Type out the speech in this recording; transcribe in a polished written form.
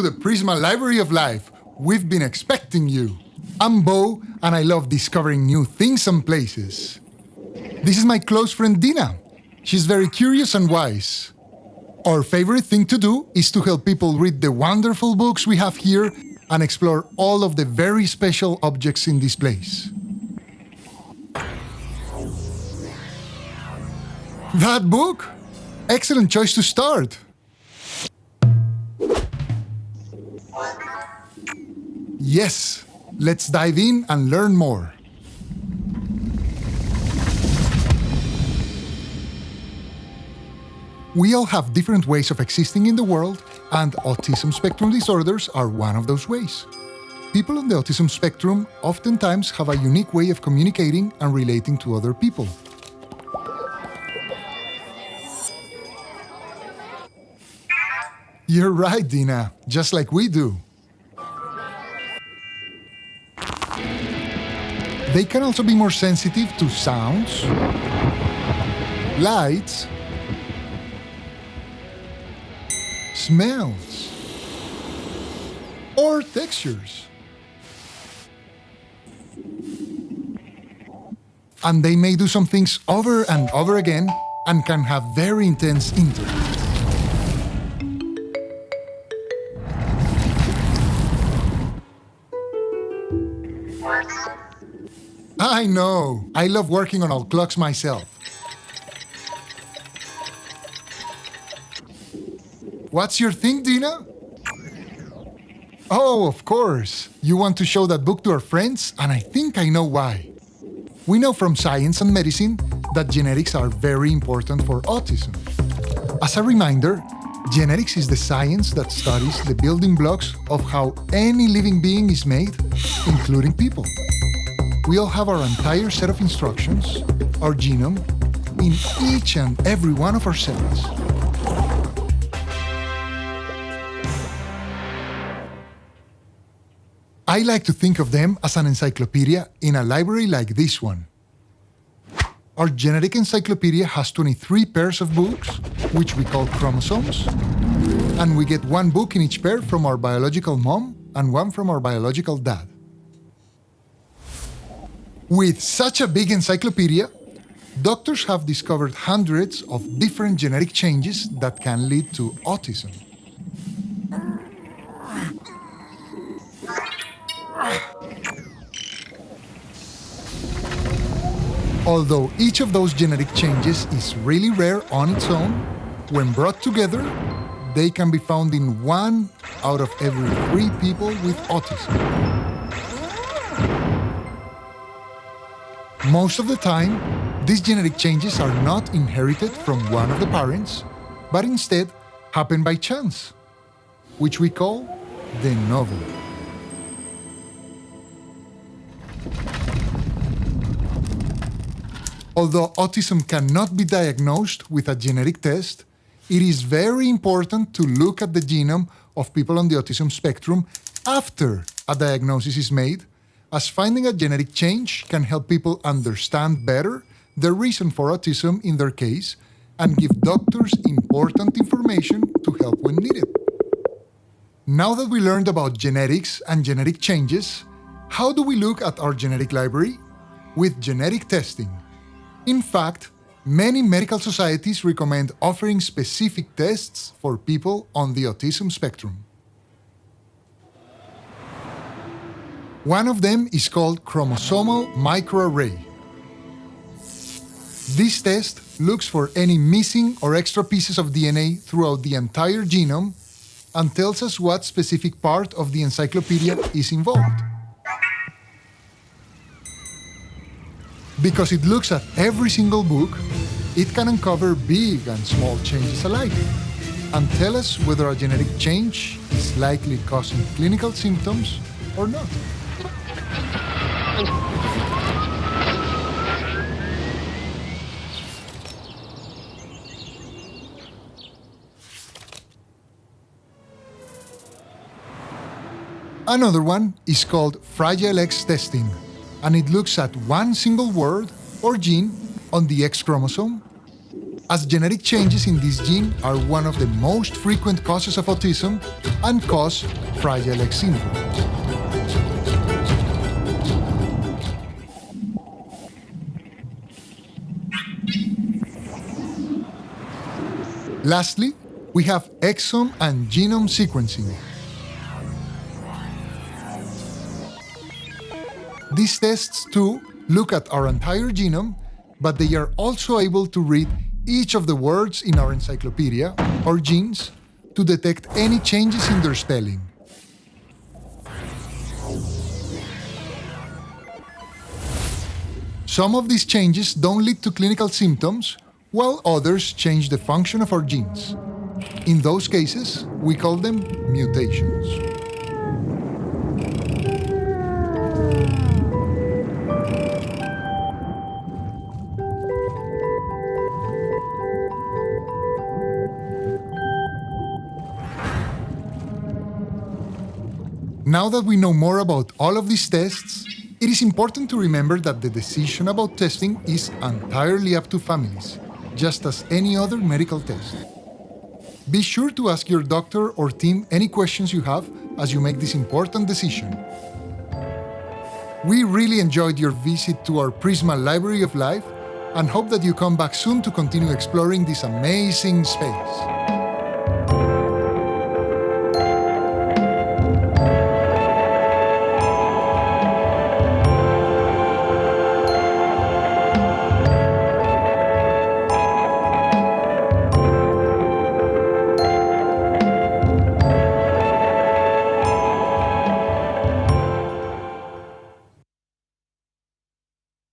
to the PRISMA Library of Life. We've been expecting you. I'm Bo, and I love discovering new things and places. This is my close friend DiNA. She's very curious and wise. Our favorite thing to do is to help people read the wonderful books we have here and explore all of the very special objects in this place. That book? Excellent choice to start. Yes, let's dive in and learn more. We all have different ways of existing in the world, and autism spectrum disorders are one of those ways. People on the autism spectrum oftentimes have a unique way of communicating and relating to other people. You're right, DiNA, just like we do. They can also be more sensitive to sounds, lights, smells, or textures. And they may do some things over and over again and can have very intense interest. I know. I love working on all clocks myself. What's your thing, DiNA? Oh, of course. You want to show that book to our friends, and I think I know why. We know from science and medicine that genetics are very important for autism. As a reminder, genetics is the science that studies the building blocks of how any living being is made, including people. We all have our entire set of instructions, our genome, in each and every one of our cells. I like to think of them as an encyclopedia in a library like this one. Our genetic encyclopedia has 23 pairs of books, which we call chromosomes, and we get one book in each pair from our biological mom and one from our biological dad. With such a big encyclopedia, doctors have discovered hundreds of different genetic changes that can lead to autism. Although each of those genetic changes is really rare on its own, when brought together, they can be found in 1 out of every 3 people with autism. Most of the time, these genetic changes are not inherited from one of the parents, but instead happen by chance, which we call de novo. Although autism cannot be diagnosed with a genetic test, it is very important to look at the genome of people on the autism spectrum after a diagnosis is made, as finding a genetic change can help people understand better the reason for autism in their case and give doctors important information to help when needed. Now that we learned about genetics and genetic changes, how do we look at our genetic library? With genetic testing. In fact, many medical societies recommend offering specific tests for people on the autism spectrum. One of them is called chromosomal microarray. This test looks for any missing or extra pieces of DNA throughout the entire genome and tells us what specific part of the encyclopedia is involved. Because it looks at every single book, it can uncover big and small changes alike and tell us whether a genetic change is likely causing clinical symptoms or not. Another one is called Fragile X testing, and it looks at one single word or gene on the X chromosome as genetic changes in this gene are one of the most frequent causes of autism and cause Fragile X syndrome. Lastly, we have exome and genome sequencing. These tests too look at our entire genome, but they are also able to read each of the words in our encyclopedia, or genes, to detect any changes in their spelling. Some of these changes don't lead to clinical symptoms, while others change the function of our genes. In those cases, we call them mutations. Now that we know more about all of these tests, it is important to remember that the decision about testing is entirely up to families, just as any other medical test. Be sure to ask your doctor or team any questions you have as you make this important decision. We really enjoyed your visit to our PRISMA Library of Life and hope that you come back soon to continue exploring this amazing space.